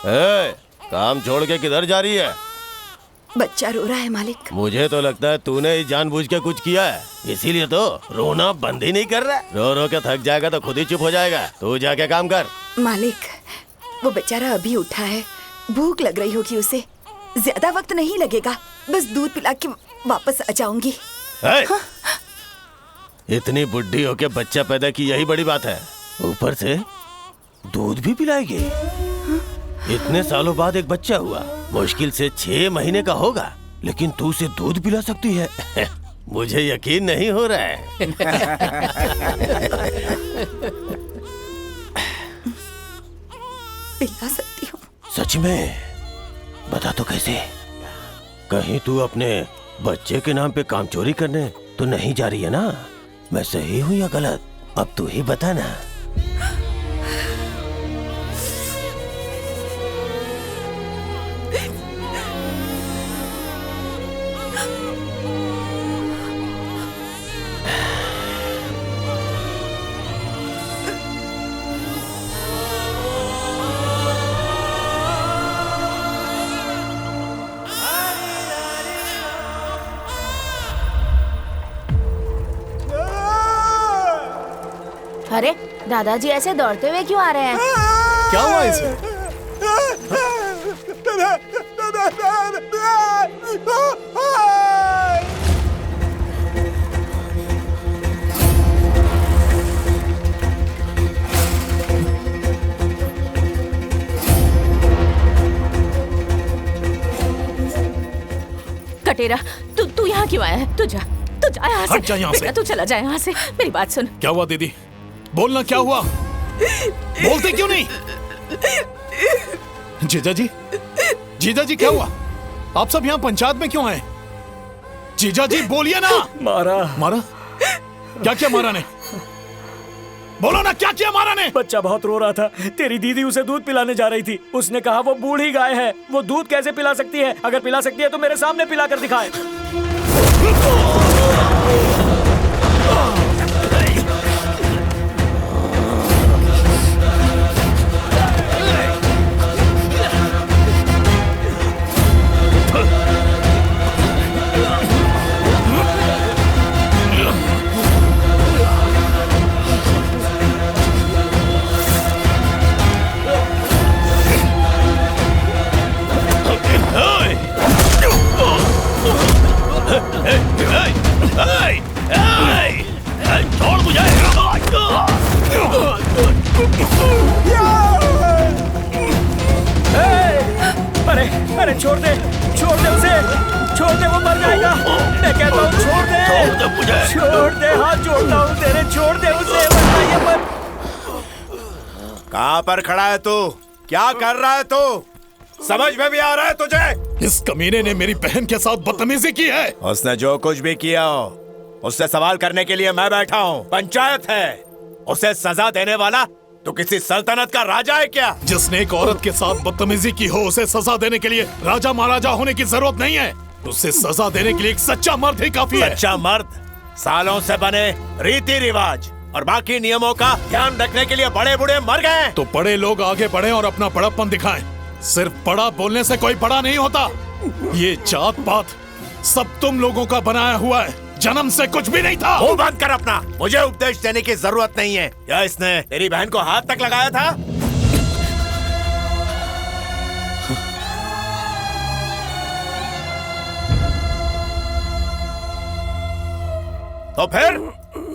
काम छोड़ के किधर जा रही है? बच्चा रो रहा है मालिक। मुझे तो लगता है तूने ही जानबूझ के कुछ किया है, इसीलिए तो रोना बंद ही नहीं कर रहा। रो रो के थक जाएगा तो खुद ही चुप हो जाएगा। तू जाके काम कर। मालिक, वो बेचारा अभी उठा है, भूख लग रही होगी उसे। ज्यादा वक्त नहीं लगेगा, बस दूध पिला के वापस आ जाऊंगी। हाँ? इतनी बुढ़ी होके बच्चा पैदा की यही बड़ी बात है, ऊपर से दूध भी पिलाएगी। इतने सालों बाद एक बच्चा हुआ, मुश्किल से 6 महीने का होगा, लेकिन तू उसे दूध पिला सकती है। मुझे यकीन नहीं हो रहा है। पिला सकती हूँ? सच में? बता तो कैसे? कहीं तू अपने बच्चे के नाम पे काम चोरी करने तो नहीं जा रही है ना? मैं सही हूँ या गलत? अब तू ही बता ना। अरे दादाजी ऐसे दौड़ते हुए क्यों आ रहे हैं? क्या हुआ इसे? कटेरा, तू यहाँ क्यों आया है? तू जा यहाँ से। हट जा यहाँ से। बेटा तू चला जा यहाँ से। मेरी बात सुन। क्या हुआ दीदी? बोलना, क्या हुआ? बोलते क्यों नहीं? जीजा जी, जीजा जी क्या हुआ? आप सब यहाँ पंचायत में क्यों आए? जीजा जी बोलिए ना। मारा? क्या मारा ने? बोलो ना, क्या किया मारा ने? बच्चा बहुत रो रहा था। तेरी दीदी उसे दूध पिलाने जा रही थी। उसने कहा वो बूढ़ी गाय है, वो दूध कैसे पिला सकती है? अगर पिला सकती है तो मेरे सामने पिला कर दिखाए। छोड़ मुझे। अरे छोड़ दे उसे, छोड़ दे, वो मर जाएगा। मैं कहता हूँ छोड़ दे मुझे। छोड़ दे, हाथ जोड़ता हूँ तेरे, छोड़ दे उसे, वरना ये मर। कहाँ पर खड़ा है तू? क्या कर रहा है तू? समझ में भी आ रहा है तुझे? इस कमीने ने मेरी बहन के साथ बदतमीजी की है। उसने जो कुछ भी किया हो, उससे सवाल करने के लिए मैं बैठा हूँ। पंचायत है, उसे सजा देने वाला तो किसी सल्तनत का राजा है क्या? जिसने एक औरत के साथ बदतमीजी की हो, उसे सजा देने के लिए राजा महाराजा होने की जरूरत नहीं है। उसे सजा देने के लिए एक सच्चा मर्द ही काफी है। सच्चा मर्द? सालों से बने रीति रिवाज और बाकी नियमों का ध्यान रखने के लिए बड़े बूढ़े मर गए। तो बड़े लोग आगे बढ़े और अपना बड़प्पन दिखाएं। सिर्फ बड़ा बोलने से कोई बड़ा नहीं होता। ये जात पात सब तुम लोगों का बनाया हुआ है, जन्म से कुछ भी नहीं था। मुंह बंद कर अपना। मुझे उपदेश देने की जरूरत नहीं है। या इसने तेरी बहन को हाथ तक लगाया था? तो फिर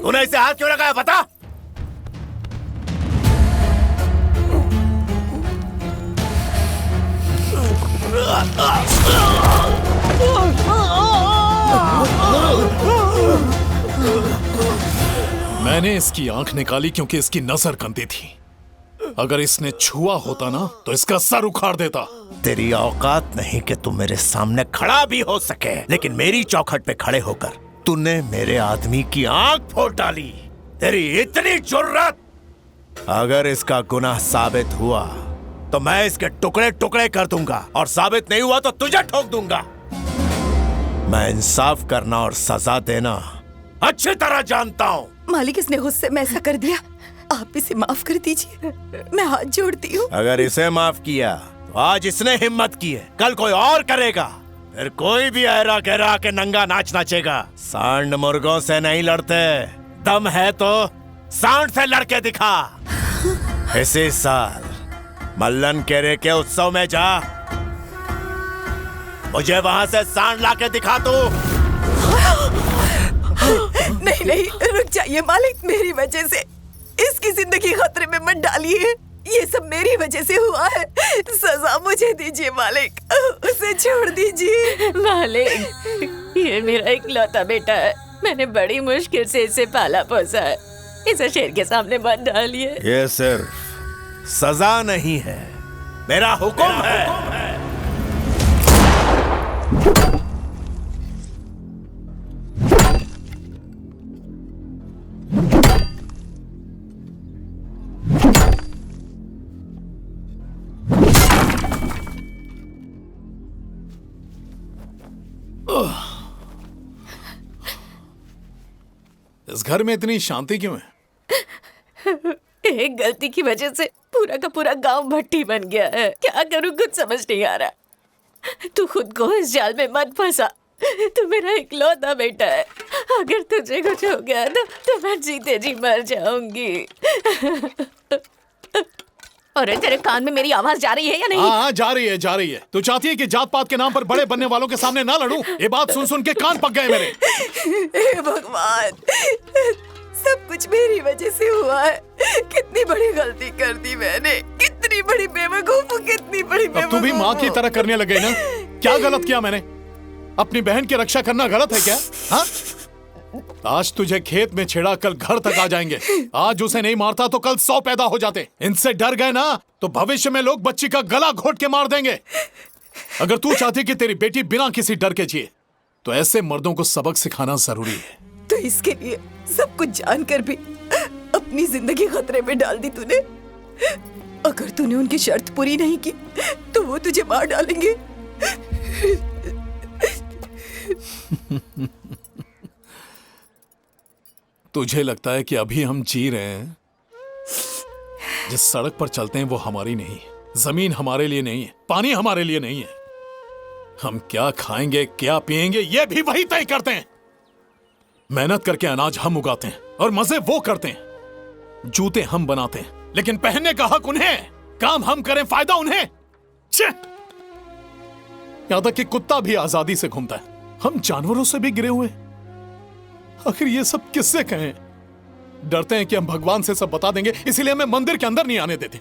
तूने इसे हाथ क्यों लगाया, बता? मैंने इसकी आंख निकाली क्योंकि इसकी नजर गंदी थी। अगर इसने छुआ होता ना तो इसका सर उखाड़ देता। तेरी औकात नहीं कि तू मेरे सामने खड़ा भी हो सके, लेकिन मेरी चौखट पे खड़े होकर तूने मेरे आदमी की आंख फोड़ डाली। तेरी इतनी जुर्रत! अगर इसका गुनाह साबित हुआ तो मैं इसके टुकड़े टुकड़े कर दूंगा, और साबित नहीं हुआ तो तुझे ठोक दूंगा। मैं इंसाफ करना और सजा देना अच्छी तरह जानता हूँ। मालिक, इसने गुस्से में ऐसा कर दिया, आप इसे माफ कर दीजिए, मैं हाथ जोड़ती हूँ। अगर इसे माफ किया तो आज इसने हिम्मत की है, कल कोई और करेगा। फिर कोई भी ऐरा गहरा के नंगा नाच नाचेगा। सांड मुर्गों से नहीं लड़ते, दम है तो सांड से लड़के दिखा। इसी साल मल्लन केरे के उत्सव में जा, मुझे वहां से सांड लाके दिखा तू। नहीं नहीं, रुक जाइए मालिक, मेरी वजह से इसकी जिंदगी खतरे में मत डालिए। ये सब मेरी वजह से हुआ है, सजा मुझे दीजिए मालिक, उसे छोड़ दीजिए। मालिक, ये मेरा इकलौता बेटा है, मैंने बड़ी मुश्किल से इसे पाला पोसा है, इसे शेर के सामने मत डालिए। ये सिर्फ सजा नहीं है, मेरा हुक्म है। इस घर में इतनी शांति क्यों है? एक गलती की वजह से पूरा का पूरा गांव भट्टी बन गया है। क्या करूं कुछ समझ नहीं आ रहा। तू खुद को इस जाल में मत फंसा, तू मेरा इकलौता बेटा है। अगर तुझे कुछ हो गया तो मैं जीते जी मर जाऊंगी। अरे तेरे कान में मेरी आवाज जा रही है या नहीं? हाँ, जा रही है, जा रही है। तू चाहती है कि जात पात के नाम पर बड़े बनने वालों के सामने ना लड़ूं? ये बात सुन सुन के कान पक गए मेरे। हे भगवान, सब कुछ मेरी वजह से हुआ है। कितनी बड़ी गलती कर दी मैंने, कितनी बड़ी बेवकूफ, कितनी बड़ी बेवकूफ। अब तू भी माँ की तरह करने लग गई ना। क्या गलत किया मैंने? अपनी बहन की रक्षा करना गलत है क्या? हाँ? आज तुझे खेत में छेड़ा, कल घर तक आ जाएंगे। आज उसे नहीं मारता तो कल 100 पैदा हो जाते। इनसे डर गए ना तो भविष्य में लोग बच्ची का गला घोट के मार देंगे। अगर तू चाहती कि तेरी बेटी बिना किसी डर के जिए तो ऐसे मर्दों को सबक सिखाना जरूरी है। तो इसके लिए सब कुछ जानकर भी अपनी जिंदगी खतरे में डाल दी तूने। अगर तूने उनकी शर्त पूरी नहीं की तो वो तुझे मार डालेंगे। तुझे लगता है कि अभी हम जी रहे हैं? जिस सड़क पर चलते हैं वो हमारी नहीं है, जमीन हमारे लिए नहीं है, पानी हमारे लिए नहीं है। हम क्या खाएंगे, क्या पिएंगे, ये भी वही तय करते हैं। मेहनत करके अनाज हम उगाते हैं और मजे वो करते हैं। जूते हम बनाते हैं लेकिन पहनने का हक उन्हें, काम हम करें, फायदा उन्हें। यहां तक कि कुत्ता भी आजादी से घूमता है। हम जानवरों से भी गिरे हुए। आखिर ये सब किससे कहें? डरते हैं कि हम भगवान से सब बता देंगे, इसीलिए हमें मंदिर के अंदर नहीं आने देते।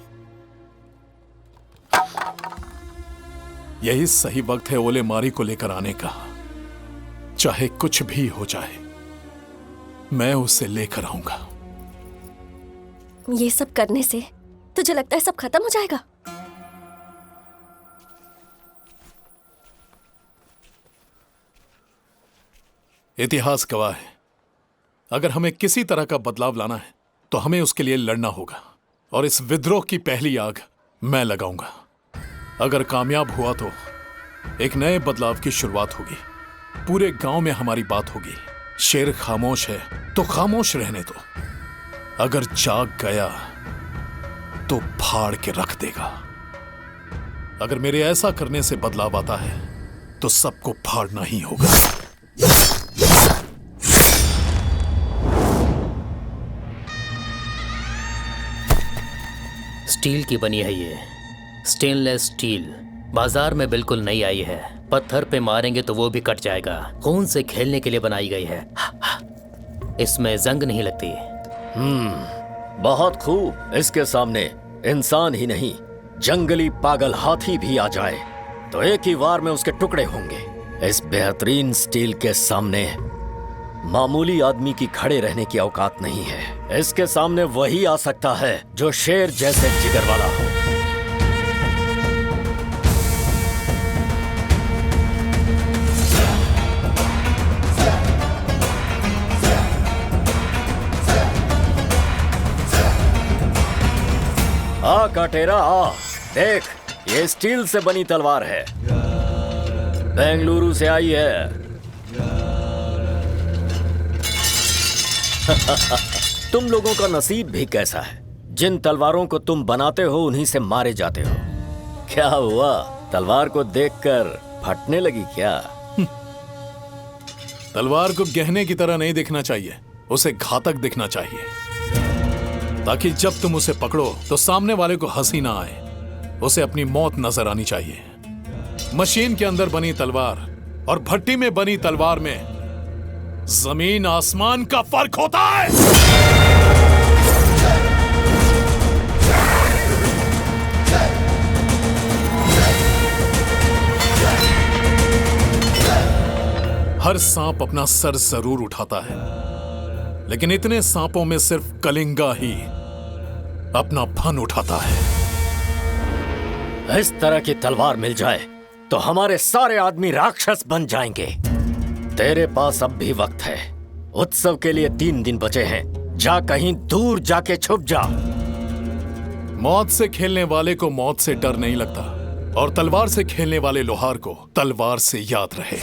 यही सही वक्त है ओले मारी को लेकर आने का। चाहे कुछ भी हो जाए मैं उसे लेकर आऊंगा। ये सब करने से तुझे लगता है सब खत्म हो जाएगा? इतिहास गवाह है, अगर हमें किसी तरह का बदलाव लाना है तो हमें उसके लिए लड़ना होगा। और इस विद्रोह की पहली आग मैं लगाऊंगा। अगर कामयाब हुआ तो एक नए बदलाव की शुरुआत होगी। पूरे गांव में हमारी बात होगी। शेर खामोश है तो खामोश रहने दो, अगर जाग गया तो फाड़ के रख देगा। अगर मेरे ऐसा करने से बदलाव आता है तो सबको फाड़ना ही होगा। स्टील की बनी है ये, स्टेनलेस स्टील। बाजार में बिल्कुल नई आई है। पत्थर पे मारेंगे तो वो भी कट जाएगा। खून से खेलने के लिए बनाई गई है। इसमें जंग नहीं लगती। बहुत खूब। इसके सामने इंसान ही नहीं, जंगली पागल हाथी भी आ जाए तो एक ही वार में उसके टुकड़े होंगे। इस बेहतरीन स्टील के सामने मामूली आदमी की खड़े रहने की औकात नहीं है। इसके सामने वही आ सकता है जो शेर जैसे जिगर वाला हो। आ काटेरा आ, देख ये स्टील से बनी तलवार है, बेंगलुरु से आई है। तुम लोगों का नसीब भी कैसा है, जिन तलवारों को तुम बनाते हो उन्हीं से मारे जाते हो। क्या हुआ? तलवार को देखकर फटने लगी क्या? तलवार को गहने की तरह नहीं दिखना चाहिए, उसे घातक दिखना चाहिए, ताकि जब तुम उसे पकड़ो तो सामने वाले को हंसी ना आए, उसे अपनी मौत नजर आनी चाहिए। मशीन के अंदर बनी तलवार और भट्टी में बनी तलवार में जमीन आसमान का फर्क होता है। हर सांप अपना सर जरूर उठाता है, लेकिन इतने सांपों में सिर्फ कलिंगा ही अपना फन उठाता है। इस तरह की तलवार मिल जाए तो हमारे सारे आदमी राक्षस बन जाएंगे। तेरे पास अब भी वक्त है। उत्सव के लिए 3 दिन बचे हैं। जा कहीं दूर जाके छुप जा। मौत से खेलने वाले को मौत से डर नहीं लगता, और तलवार से खेलने वाले लोहार को तलवार से याद रहे।